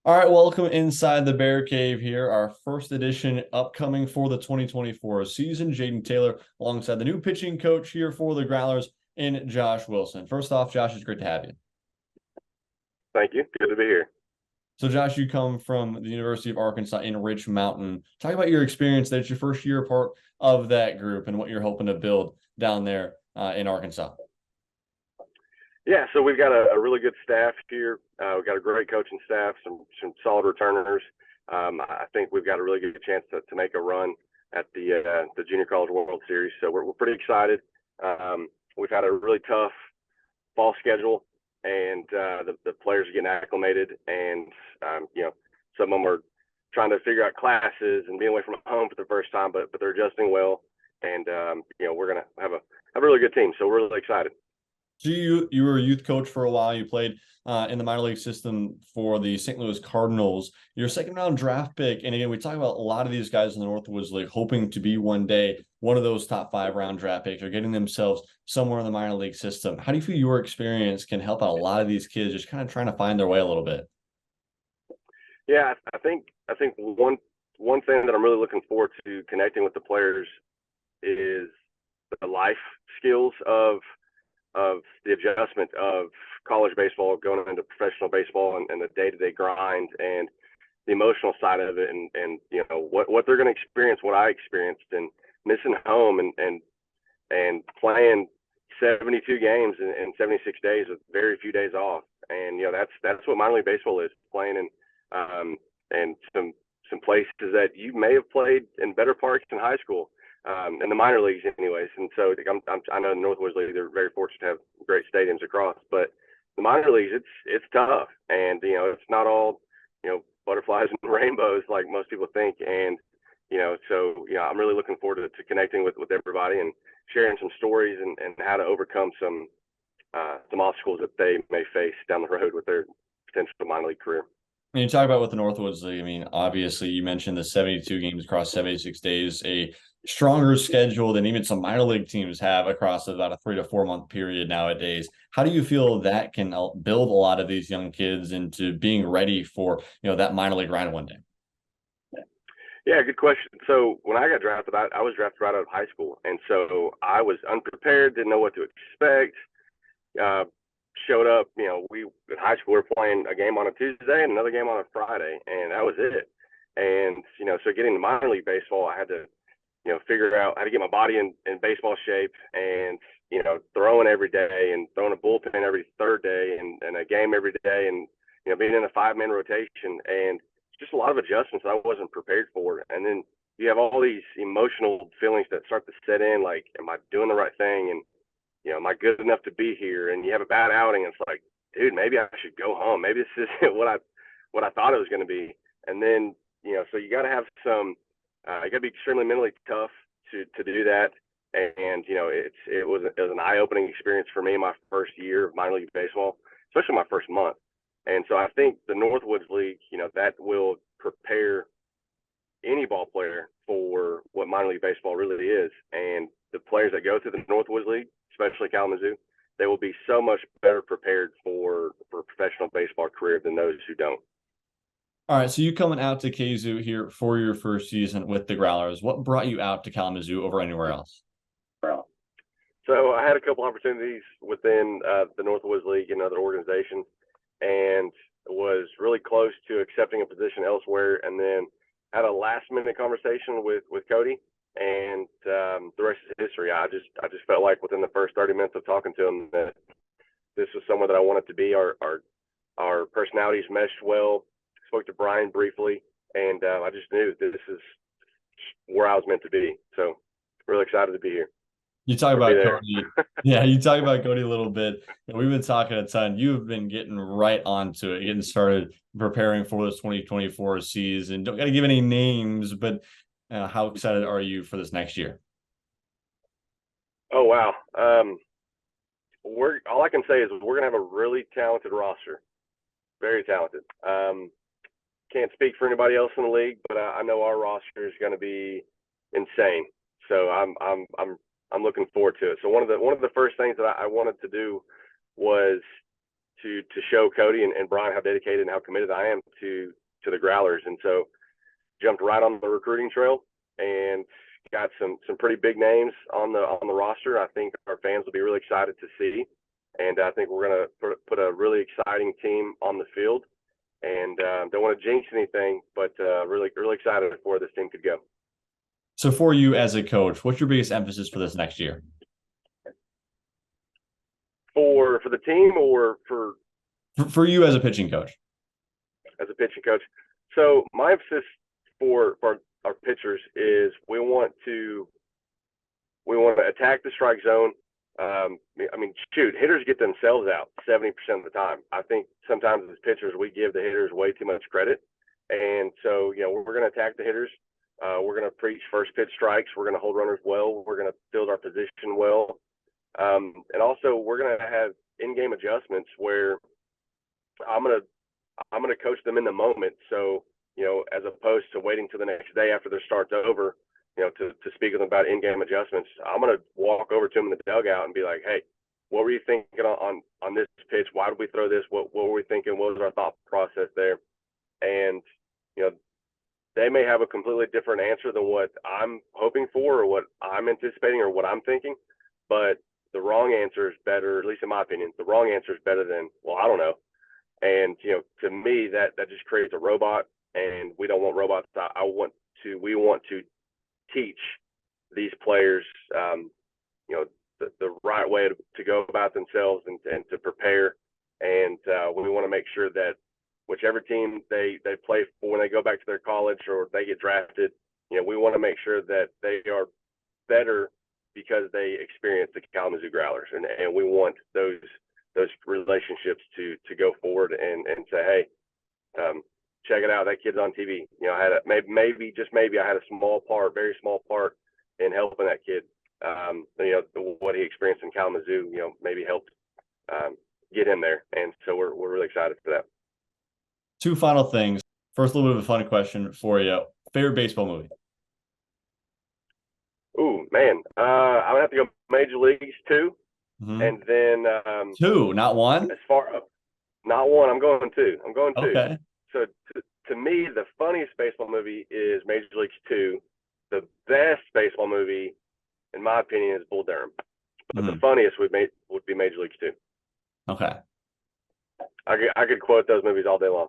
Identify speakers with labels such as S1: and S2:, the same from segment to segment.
S1: All right, welcome inside the Bear Cave here. Our first edition upcoming for the 2024 season. Jaden Taylor alongside the new pitching coach here for the Growlers in Josh Wilson. First off, Josh, it's great to have you.
S2: Thank you. Good to be here.
S1: So, Josh, you come from the University of Arkansas in Rich Mountain. Talk about your experience there. It's your first year part of that group and what you're hoping to build down there in Arkansas.
S2: Yeah, so we've got a really good staff here. We've got a great coaching staff, some solid returners. I think we've got a really good chance to make a run at the Junior College World Series. So we're pretty excited. We've had a really tough fall schedule, and the players are getting acclimated, and some of them are trying to figure out classes and being away from home for the first time, but they're adjusting well, and we're gonna have a really good team. So we're really excited.
S1: So you were a youth coach for a while. You played in the minor league system for the St. Louis Cardinals. You're a second round draft pick, and again, we talk about a lot of these guys in the Northwoods League hoping to be one day one of those top 5 round draft picks or getting themselves somewhere in the minor league system. How do you feel your experience can help out a lot of these kids just kind of trying to find their way a little bit?
S2: Yeah, I think one thing that I'm really looking forward to connecting with the players is the life skills of the adjustment of college baseball going into professional baseball, and the day-to-day grind and the emotional side of it, and what they're going to experience, what I experienced, and missing home, and playing 72 games in 76 days with very few days off. And that's what minor league baseball is, playing in and some places that you may have played in better parks in high school, in the minor leagues anyways. And so I know the Northwoods League, they're very fortunate to have great stadiums across, but the minor leagues, it's tough, and it's not all butterflies and rainbows like most people think. And so I'm really looking forward to connecting with everybody and sharing some stories, and how to overcome some obstacles that they may face down the road with their potential minor league career.
S1: When you talk about with the Northwoods League, I mean, obviously you mentioned the 72 games across 76 days, a stronger schedule than even some minor league teams have across about a 3 to 4 month period nowadays. How do you feel that can build a lot of these young kids into being ready for, that minor league grind one day?
S2: Yeah, good question. So when I got drafted, I was drafted right out of high school, and so I was unprepared, didn't know what to expect. Uh, Showed up, we in high school we were playing a game on a Tuesday and another game on a Friday, and that was it. And so getting to minor league baseball, I had to figure out how to get my body in baseball shape, and throwing every day and throwing a bullpen every third day, and a game every day, and being in a 5-man rotation, and just a lot of adjustments that I wasn't prepared for. And then you have all these emotional feelings that start to set in, like, am I doing the right thing? And am I good enough to be here? And you have a bad outing, and it's like, dude, maybe I should go home. Maybe this isn't what I thought it was going to be. And then so you got to have you got to be extremely mentally tough to do that. And it was an eye-opening experience for me my first year of minor league baseball, especially my first month. And so I think the Northwoods League, that will prepare any ball player for what minor league baseball really is. And the players that go through the Northwoods League, especially Kalamazoo, they will be so much better prepared for a professional baseball career than those who don't.
S1: All right, so you coming out to KZoo here for your first season with the Growlers. What brought you out to Kalamazoo over anywhere else?
S2: So I had a couple opportunities within the Northwoods League and other organizations, and was really close to accepting a position elsewhere, and then had a last-minute conversation with Cody, and the rest is history. I just felt like within the first 30 minutes of talking to him that this was somewhere that I wanted to be. Our personalities meshed well. Spoke to Brian briefly, and I just knew that this is where I was meant to be. So really excited to be here.
S1: You talk
S2: Or be
S1: about
S2: there.
S1: Cody. Yeah, you talk about Cody a little bit. We've been talking a ton. You've been getting right onto it, getting started preparing for this 2024 season. Don't got to give any names, but how excited are you for this next year?
S2: Oh wow. We're all I can say is we're gonna have a really talented roster, very talented. Can't speak for anybody else in the league, but I know our roster is going to be insane. So I'm looking forward to it. So one of the first things that I wanted to do was to show Cody and Brian how dedicated and how committed I am to the Growlers. And so jumped right on the recruiting trail and got some pretty big names on the roster. I think our fans will be really excited to see, and I think we're going to put a really exciting team on the field. And don't want to jinx anything, but really excited for where this team could go.
S1: So for you as a coach, what's your biggest emphasis for this next year?
S2: For the team or
S1: for you as a pitching coach?
S2: As a pitching coach. So my emphasis for our pitchers is we want to attack the strike zone. I mean, shoot, hitters get themselves out 70% of the time. I think sometimes as pitchers we give the hitters way too much credit, and so we're going to attack the hitters. We're going to preach first pitch strikes. We're going to hold runners well. We're going to field our position well, and also we're going to have in-game adjustments where I'm going to coach them in the moment. So as opposed to waiting till the next day after their start's over, to speak with them about in-game adjustments, I'm going to walk over to them in the dugout and be like, hey, what were you thinking on this pitch? Why did we throw this? What were we thinking? What was our thought process there? And, they may have a completely different answer than what I'm hoping for or what I'm anticipating or what I'm thinking, but the wrong answer is better, at least in my opinion, the wrong answer is better than, well, I don't know. And, to me, that just creates a robot, and we don't want robots. We want to teach these players, the right way to go about themselves and to prepare. And we want to make sure that whichever team they play for when they go back to their college or they get drafted, we want to make sure that they are better because they experience the Kalamazoo Growlers. And we want those relationships to go forward and say, hey, check it out, that kid's on TV. I had maybe I had a very small part in helping that kid. What he experienced in Kalamazoo, maybe helped get him there. And so we're really excited for that.
S1: Two final things. First, a little bit of a fun question for you. Favorite baseball movie?
S2: Ooh, man. I would have to go Major Leagues 2. Mm-hmm. And then
S1: 2, not 1?
S2: As far up, not 1. I'm going 2.
S1: Okay.
S2: So to me, the funniest baseball movie is Major Leagues 2. The best baseball movie, in my opinion, is Bull Durham. But the funniest would be Major Leagues 2.
S1: Okay.
S2: I could quote those movies all day long.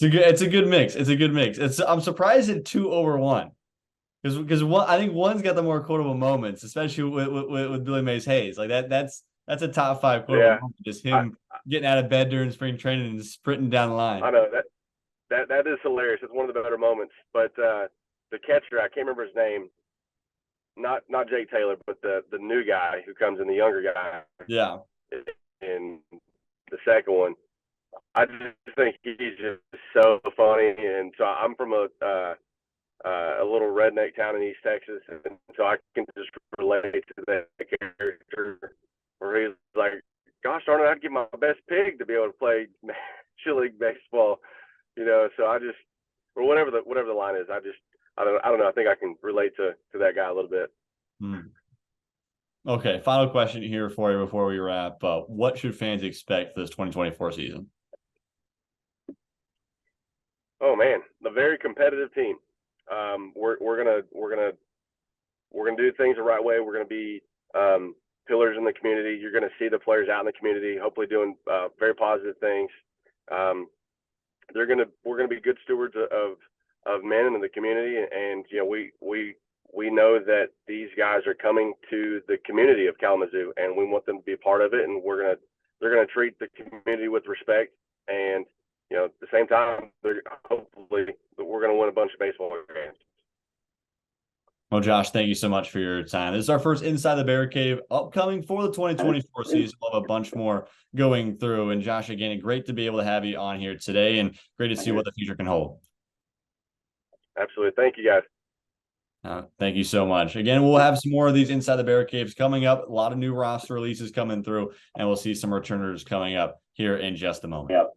S1: It's a good mix. I'm surprised at 2 over 1. Because I think 1's got the more quotable moments, especially with Billy Mays Hayes. Like that's a top 5 quotable moment. Just him getting out of bed during spring training and sprinting down the line.
S2: I know that is hilarious. It's one of the better moments. But the catcher, I can't remember his name. Not Jaden Taylor, but the new guy who comes in, the younger guy.
S1: Yeah.
S2: In the second one, I just think he's just so funny. And so I'm from a little redneck town in East Texas, and so I can just relate to that character where he's like, gosh darn it, I'd give my best pig to be able to play Major League Baseball, so I just, or whatever the line is, I don't know. I think I can relate to that guy a little bit.
S1: Okay, final question here for you before we wrap up. What should fans expect for this 2024 season?
S2: Oh man, a very competitive team. We're gonna do things the right way. We're gonna be pillars in the community. You're gonna see the players out in the community, hopefully doing very positive things. We're gonna be good stewards of men in the community, and we know that these guys are coming to the community of Kalamazoo, and we want them to be a part of it. And they're gonna treat the community with respect, and at the same time, hopefully we're gonna win a bunch of baseball games.
S1: Well, Josh, thank you so much for your time. This is our first Inside the Bear Cave upcoming for the 2024 season. We'll have a bunch more going through. And Josh, again, great to be able to have you on here today, and great to see what the future can hold.
S2: Absolutely. Thank you, guys.
S1: Thank you so much. Again, we'll have some more of these Inside the Bear Caves coming up. A lot of new roster releases coming through, and we'll see some returners coming up here in just a moment.
S2: Yep.